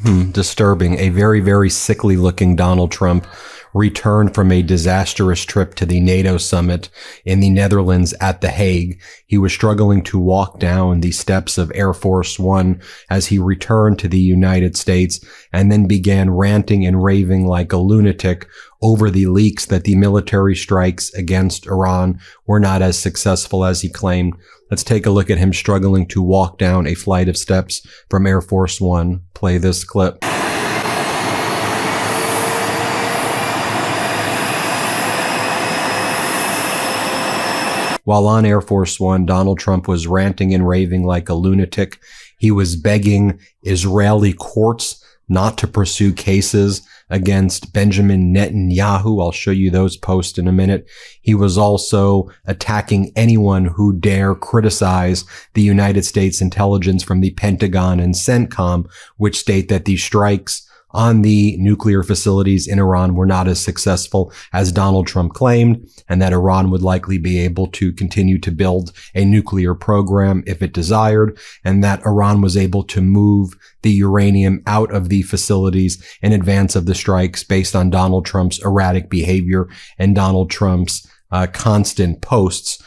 Disturbing. A very, very sickly looking Donald Trump returned from a disastrous trip to the NATO summit in the Netherlands at The Hague. He was struggling to walk down the steps of Air Force One as he returned to the United States and then began ranting and raving like a lunatic over the leaks that the military strikes against Iran were not as successful as he claimed. Let's take a look at him struggling to walk down a flight of steps from Air Force One. Play this clip. While on Air Force One, Donald Trump was ranting and raving like a lunatic. He was begging Israeli courts not to pursue cases against Benjamin Netanyahu. I'll show you those posts in a minute. He was also attacking anyone who dare criticize the United States intelligence from the Pentagon and CENTCOM, which state that the strikes on the nuclear facilities in Iran were not as successful as Donald Trump claimed, and that Iran would likely be able to continue to build a nuclear program if it desired, and that Iran was able to move the uranium out of the facilities in advance of the strikes based on Donald Trump's erratic behavior and Donald Trump's constant posts.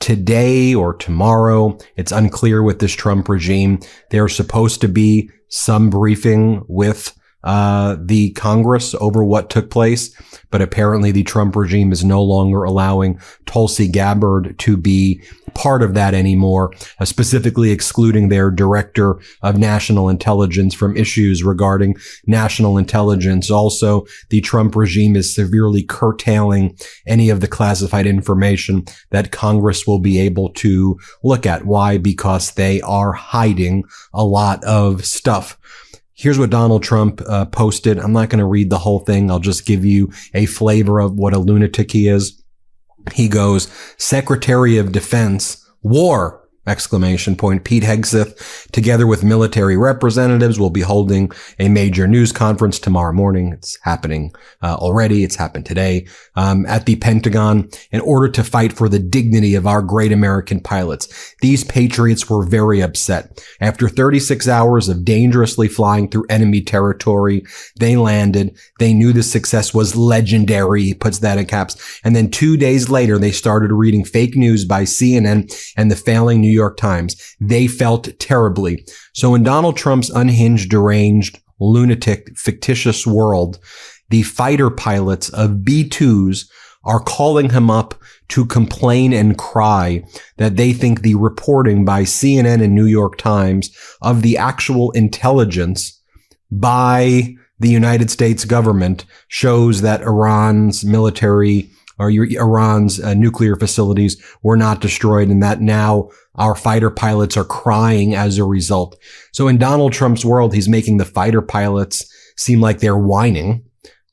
Today or tomorrow, it's unclear with this Trump regime. There's supposed to be some briefing with the Congress over what took place, but apparently the Trump regime is no longer allowing Tulsi Gabbard to be part of that anymore, specifically excluding their director of national intelligence from issues regarding national intelligence. Also, the Trump regime is severely curtailing any of the classified information that Congress will be able to look at. Why? Because they are hiding a lot of stuff. Here's what Donald Trump posted. I'm not going to read the whole thing. I'll just give you a flavor of what a lunatic he is. He goes, Secretary of Defense, war! Exclamation point. Pete Hegseth, together with military representatives, will be holding a major news conference tomorrow morning. It's happening already. It's happened today at the Pentagon in order to fight for the dignity of our great American pilots. These patriots were very upset. After 36 hours of dangerously flying through enemy territory, they landed. They knew the success was legendary. He puts that in caps. And then 2 days later, they started reading fake news by CNN and the failing New York Times. They felt terribly. So in Donald Trump's unhinged, deranged, lunatic, fictitious world, the fighter pilots of B-2s are calling him up to complain and cry that they think the reporting by CNN and New York Times of the actual intelligence by the United States government shows that Iran's military or Iran's nuclear facilities were not destroyed, and that now our fighter pilots are crying as a result. So in Donald Trump's world, he's making the fighter pilots seem like they're whining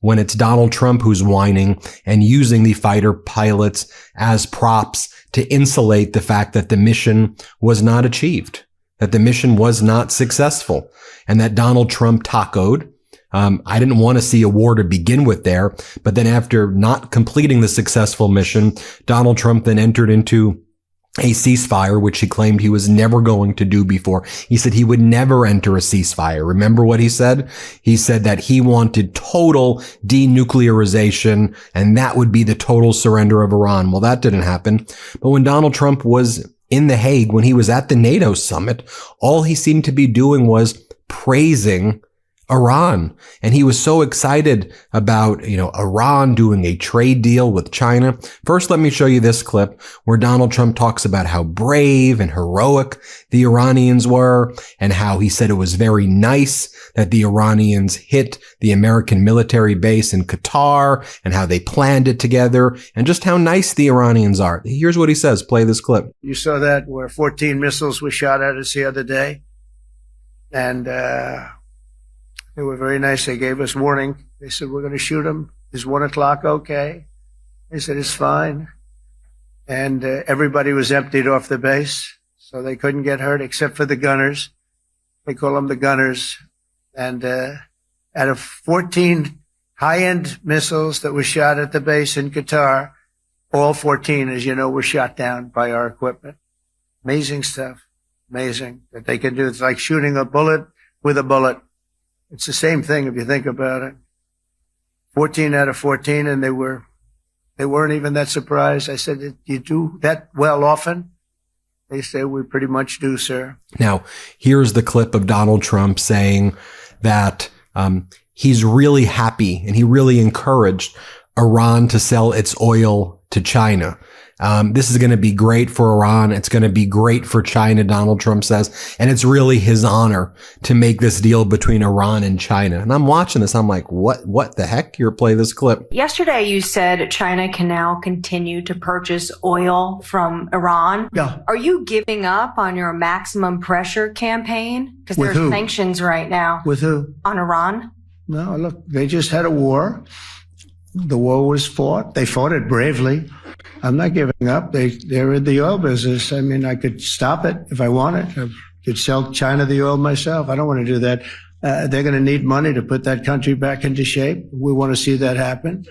when it's Donald Trump who's whining and using the fighter pilots as props to insulate the fact that the mission was not achieved, that the mission was not successful, and that Donald Trump tacoed. I didn't want to see a war to begin with there, but then after not completing the successful mission, Donald Trump then entered into a ceasefire, which he claimed he was never going to do before. He said he would never enter a ceasefire. Remember what he said? He said that he wanted total denuclearization, and that would be the total surrender of Iran. Well, that didn't happen. But when Donald Trump was in The Hague, when he was at the NATO summit, all he seemed to be doing was praising Iran. And he was so excited about, Iran doing a trade deal with China. First, let me show you this clip where Donald Trump talks about how brave and heroic the Iranians were and how he said it was very nice that the Iranians hit the American military base in Qatar and how they planned it together and just how nice the Iranians are. Here's what he says. Play this clip. You saw that where 14 missiles were shot at us the other day. And, they were very nice. They gave us warning. They said, we're going to shoot them. Is 1 o'clock okay? They said, it's fine. And everybody was emptied off the base, so they couldn't get hurt except for the gunners. They call them the gunners. And out of 14 high-end missiles that were shot at the base in Qatar, all 14, as you know, were shot down by our equipment. Amazing stuff. Amazing that they can do. It's like shooting a bullet with a bullet. It's the same thing if you think about it. 14 out of 14, and they weren't even that surprised. I said, you do that well often? They say, we pretty much do, sir. Now, here's the clip of Donald Trump saying that he's really happy and he really encouraged Iran to sell its oil to China. This is going to be great for Iran. It's going to be great for China, Donald Trump says. And it's really his honor to make this deal between Iran and China. And I'm watching this. I'm like, what the heck? Here, play this clip. Yesterday, you said China can now continue to purchase oil from Iran. Yeah. Are you giving up on your maximum pressure campaign? Because With there's who? sanctions right now. With who? On Iran? No, look, they just had a war. The war was fought. They fought it bravely. I'm not giving up. They're in the oil business. I mean, I could stop it if I wanted. I could sell China the oil myself. I don't want to do that. They're going to need money to put that country back into shape. We want to see that happen.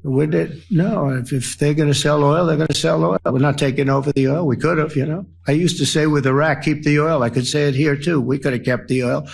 Would it? No, if they're going to sell oil, they're going to sell oil. We're not taking over the oil. We could have, I used to say with Iraq, keep the oil. I could say it here too. We could have kept the oil.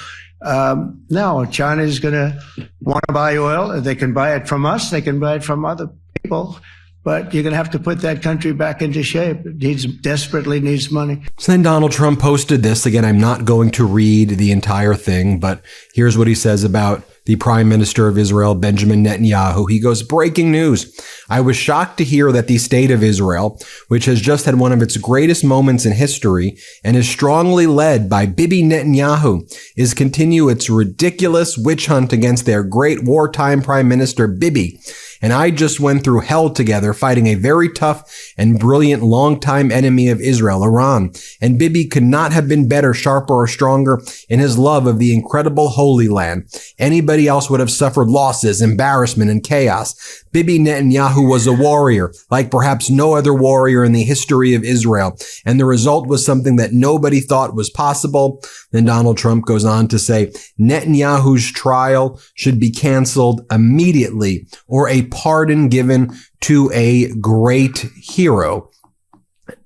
No, China is going to want to buy oil. They can buy it from us. They can buy it from other people. But you're going to have to put that country back into shape. It desperately needs money. So then Donald Trump posted this. Again, I'm not going to read the entire thing, but here's what he says about the Prime Minister of Israel, Benjamin Netanyahu. He goes, breaking news. I was shocked to hear that the state of Israel, which has just had one of its greatest moments in history and is strongly led by Bibi Netanyahu, is continue its ridiculous witch hunt against their great wartime Prime Minister, Bibi. And I just went through hell together fighting a very tough and brilliant longtime enemy of Israel, Iran. And Bibi could not have been better, sharper, or stronger in his love of the incredible Holy Land. Anybody else would have suffered losses, embarrassment, and chaos. Bibi Netanyahu was a warrior, like perhaps no other warrior in the history of Israel. And the result was something that nobody thought was possible. Then Donald Trump goes on to say, Netanyahu's trial should be canceled immediately, or a pardon given to a great hero.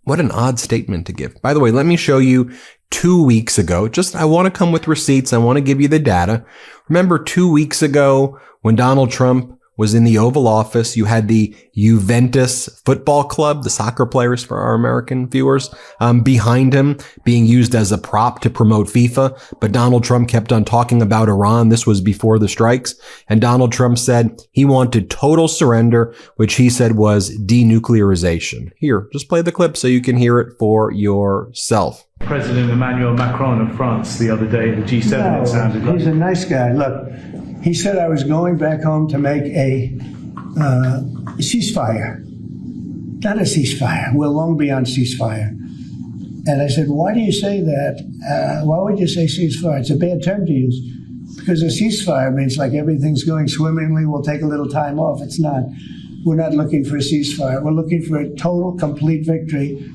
What an odd statement to give. By the way, let me show you 2 weeks ago. I want to come with receipts. I want to give you the data. Remember 2 weeks ago when Donald Trump was in the Oval Office, you had the Juventus Football Club, the soccer players for our American viewers, behind him being used as a prop to promote FIFA. But Donald Trump kept on talking about Iran. This was before the strikes. And Donald Trump said he wanted total surrender, which he said was denuclearization. Here, just play the clip so you can hear it for yourself. President Emmanuel Macron of France the other day, the G7, it sounded like. He's a nice guy. Look, he said I was going back home to make a ceasefire. Not a ceasefire. We're long beyond ceasefire. And I said, why do you say that? Why would you say ceasefire? It's a bad term to use. Because a ceasefire means like everything's going swimmingly, we'll take a little time off. It's not. We're not looking for a ceasefire. We're looking for a total, complete victory.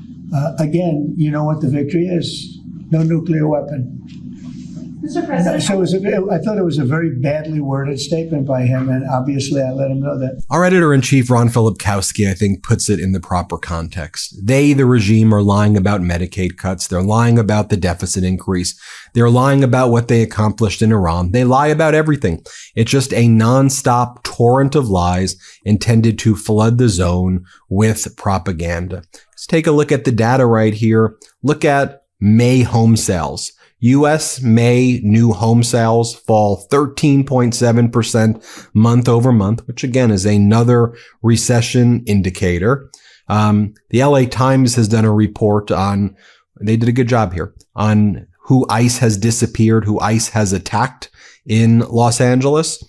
Again, you know what the victory is. No nuclear weapon. Mr. President. So I thought it was a very badly worded statement by him, and obviously I let him know that. Our editor-in-chief, Ron Filipkowski, I think, puts it in the proper context. They, the regime, are lying about Medicaid cuts. They're lying about the deficit increase. They're lying about what they accomplished in Iran. They lie about everything. It's just a nonstop torrent of lies intended to flood the zone with propaganda. Let's take a look at the data right here. Look at May home sales. U.S. May new home sales fall 13.7% month over month, which again is another recession indicator. The LA Times has done a report on, they did a good job here, on who ICE has disappeared, who ICE has attacked in Los Angeles.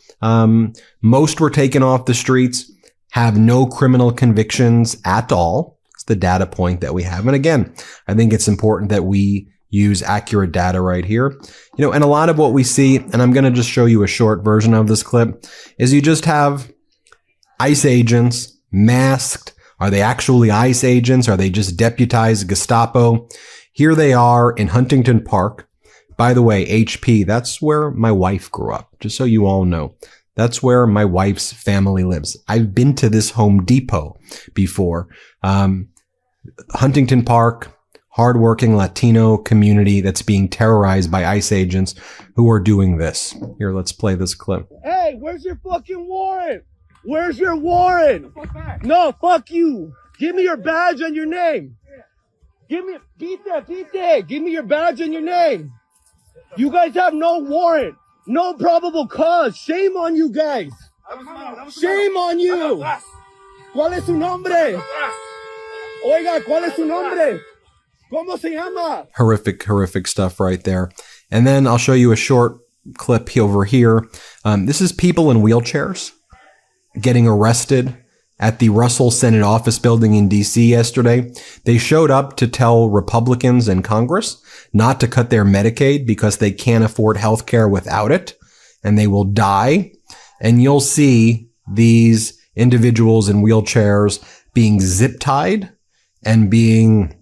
Most were taken off the streets, have no criminal convictions at all. It's the data point that we have. And again, I think it's important that we use accurate data right here. And a lot of what we see, and I'm going to just show you a short version of this clip, is you just have ICE agents masked. Are they actually ICE agents? Are they just deputized Gestapo? Here they are in Huntington Park. By the way, HP, that's where my wife grew up, just so you all know. That's where my wife's family lives. I've been to this Home Depot before. Huntington Park, hardworking Latino community that's being terrorized by ICE agents who are doing this. Here, let's play this clip. Hey, where's your fucking warrant? Where's your warrant? No, fuck you. Give me your badge and your name. Beat that. Give me your badge and your name. You guys have no warrant, no probable cause. Shame on you guys. Shame on you. ¿Cuál es su nombre? Oiga, ¿cuál es su nombre? ¿Cómo se llama? Horrific stuff right there. And then I'll show you a short clip over here. This is people in wheelchairs getting arrested at the Russell Senate office building in D.C. yesterday. They showed up to tell Republicans in Congress not to cut their Medicaid because they can't afford health care without it, and they will die. And you'll see these individuals in wheelchairs being zip-tied and being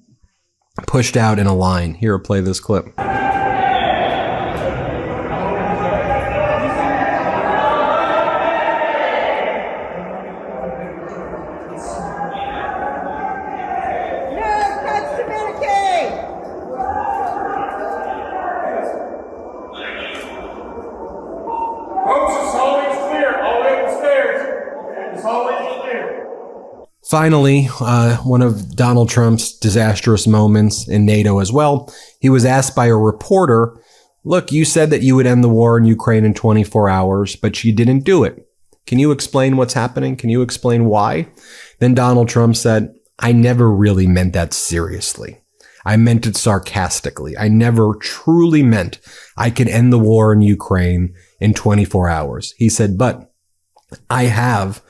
pushed out in a line. Here, play this clip. Finally, one of Donald Trump's disastrous moments in NATO as well. He was asked by a reporter, look, you said that you would end the war in Ukraine in 24 hours, but you didn't do it. Can you explain what's happening? Can you explain why? Then Donald Trump said, I never really meant that seriously. I meant it sarcastically. I never truly meant I could end the war in Ukraine in 24 hours. He said, but I have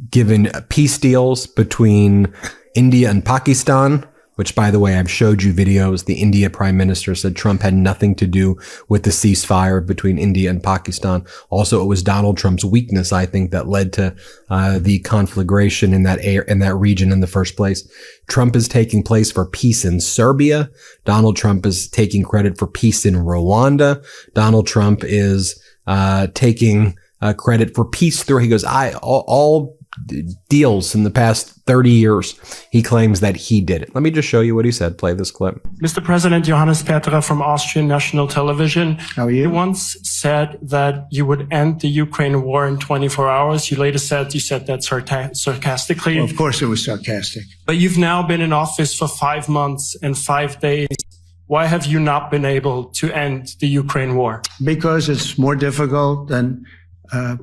given peace deals between India and Pakistan, which, by the way, I've showed you videos. The India prime minister said Trump had nothing to do with the ceasefire between India and Pakistan. Also, it was Donald Trump's weakness, I think, that led to the conflagration in that region in the first place. Trump is taking place for peace in Serbia. Donald Trump is taking credit for peace in Rwanda. Donald Trump is taking credit for peace through. He goes, all deals in the past 30 years, he claims that he did it. Let me just show you what he said. Play this clip. Mr. President, Johannes Petra from Austrian National Television. How are you? You once said that you would end the Ukraine war in 24 hours. You later said you said that sarcastically. Well, of course it was sarcastic. But you've now been in office for 5 months and 5 days. Why have you not been able to end the Ukraine war? Because it's more difficult than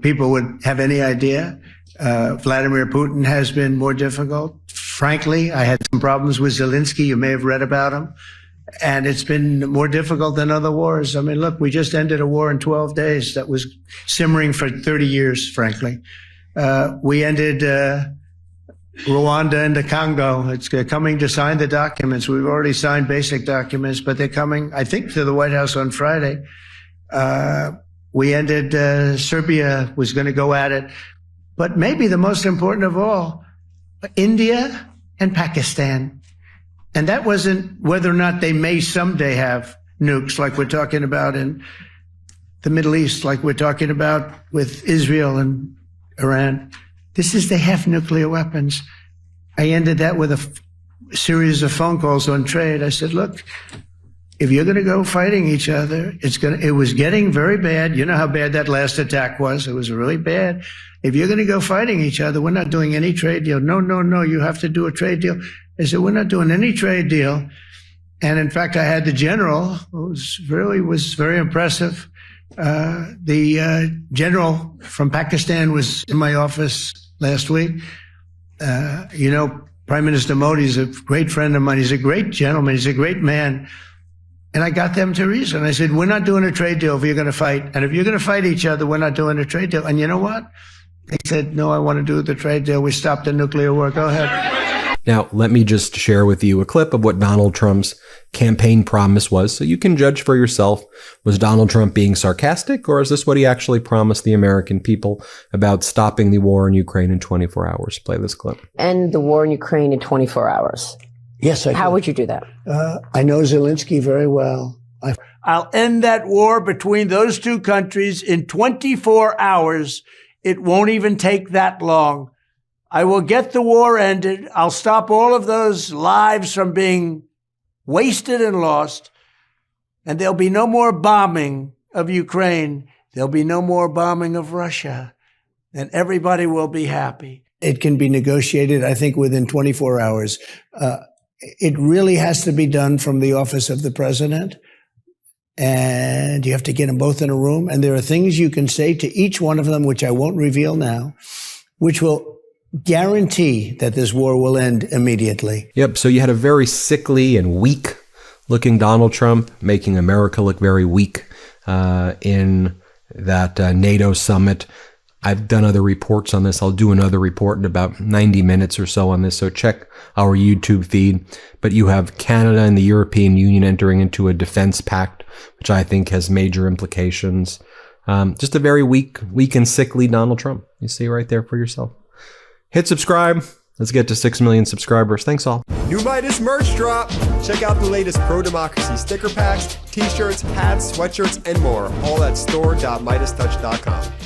people would have any idea. Vladimir Putin has been more difficult. Frankly, I had some problems with Zelensky. You may have read about him. And it's been more difficult than other wars. I mean, look, we just ended a war in 12 days that was simmering for 30 years, frankly. We ended Rwanda and the Congo. It's coming to sign the documents. We've already signed basic documents, but they're coming, I think, to the White House on Friday. We ended Serbia was going to go at it. But maybe the most important of all, India and Pakistan. And that wasn't whether or not they may someday have nukes like we're talking about in the Middle East, like we're talking about with Israel and Iran. This is they have nuclear weapons. I ended that with a series of phone calls on trade. I said, look, if you're going to go fighting each other, it was getting very bad. You know how bad that last attack was. It was really bad. If you're going to go fighting each other, we're not doing any trade deal. No, you have to do a trade deal. I said, we're not doing any trade deal. And in fact, I had the general, who was very impressive. The general from Pakistan was in my office last week. Prime Minister Modi is a great friend of mine. He's a great gentleman. He's a great man. And I got them to reason. I said, we're not doing a trade deal if you're going to fight. And if you're going to fight each other, we're not doing a trade deal. And you know what? They said, no, I want to do the trade deal. We stopped the nuclear war. Go ahead. Now, let me just share with you a clip of what Donald Trump's campaign promise was, so you can judge for yourself. Was Donald Trump being sarcastic, or is this what he actually promised the American people about stopping the war in Ukraine in 24 hours? Play this clip. End the war in Ukraine in 24 hours. Yes, I How do. would you do that? I know Zelensky very well. I'll end that war between those two countries in 24 hours. It won't even take that long. I will get the war ended. I'll stop all of those lives from being wasted and lost, and there'll be no more bombing of Ukraine. There'll be no more bombing of Russia, and everybody will be happy. It can be negotiated, I think, within 24 hours. It really has to be done from the office of the president, and you have to get them both in a room. And there are things you can say to each one of them, which I won't reveal now, which will guarantee that this war will end immediately. Yep. So you had a very sickly and weak looking Donald Trump making America look very weak in that NATO summit. I've done other reports on this. I'll do another report in about 90 minutes or so on this. So check our YouTube feed. But you have Canada and the European Union entering into a defense pact, which I think has major implications. Just a very weak and sickly Donald Trump. You see right there for yourself. Hit subscribe. Let's get to 6 million subscribers. Thanks all. New Meidas merch drop. Check out the latest pro-democracy sticker packs, t-shirts, hats, sweatshirts, and more. All at store.MeidasTouch.com.